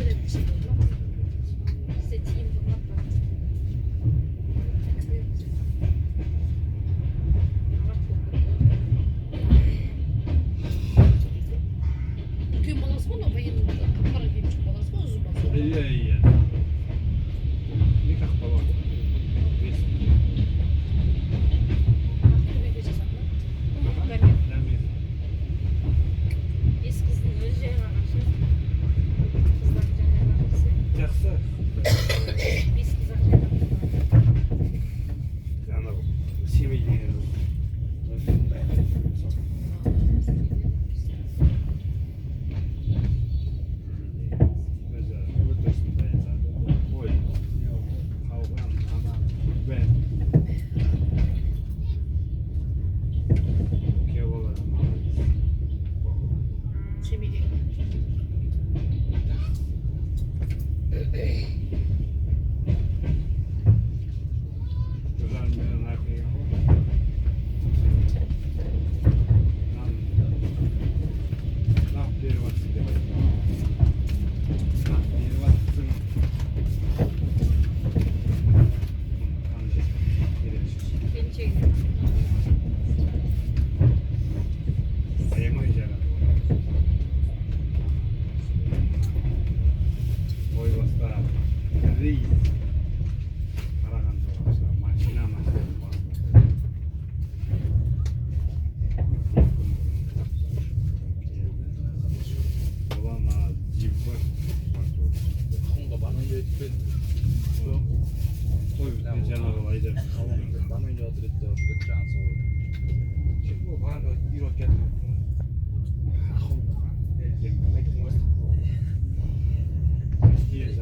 öyle bir şey oldu ama seçeyim bundan bak. Bugün balası mı? Bayılmadı. Para giymiş balası mı? Uzun balası mı? İyi. Nikah falan. Hakkı bir gece sakla. Ben yapayım. Biz kızın öleceği var. Kızlar canına bakısı. Жақсы. Biz kızlar canına Анау семей деген өзі өтесін дайындады. Ой, қалған ана бән. Күйеу бала. Семейде. Кыздар менен ақиған ғой. Нақ беріп жатсың деп айтқан. Нақ беріп жатсың. Қандай ерекше. Beni çekiyor. Аямай жарады. Ой бастап рейс қарағанды болса машина Олана джип бар. Қонға банан өтпен. Той жаңағы айдар. Банан өтірді жаңа сол. Чего барға үйреткен.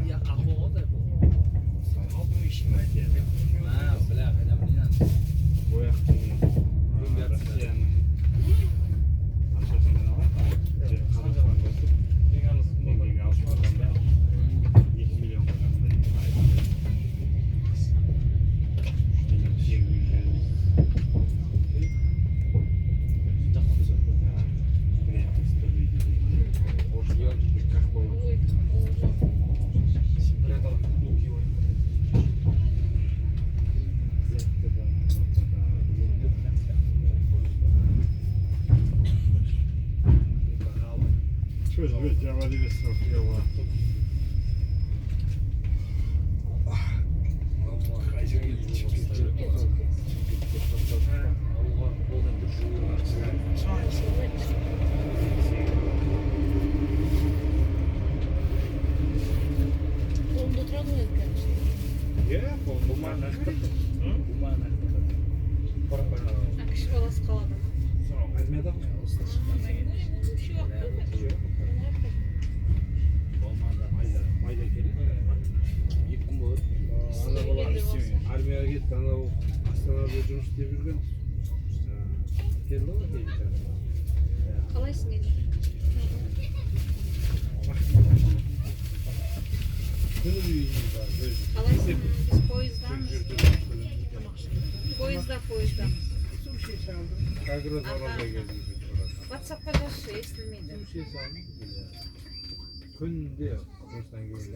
Ja, қахуға да бұл. Алдың ішіне келді. Бля, қайдан білейін. Бояқтың Россияның ақшасымен алады. Қазақстан басып теңгеге алып барғанда 2 миллионға жақындай. Что же, ведь я валили сохрела. Onda oturan mı yapıyormuş? Я бумажный. Akış balası kaladı. Армияда Bir şey yok değil mi? майда келді. 2 күн болады. Ана бала армияға кетті, анау Астанада жұмыс істеп жүрген. Келді ғой кейде. Kalaysın gece. Күні үйіне бар. Kalaysın biz poyuzdan. Poyuzda. Суши салдым. Как раз оралға келдім. WhatsApp'a жазшы естілмейді. Суши салдым. Күнде жұмыстан келген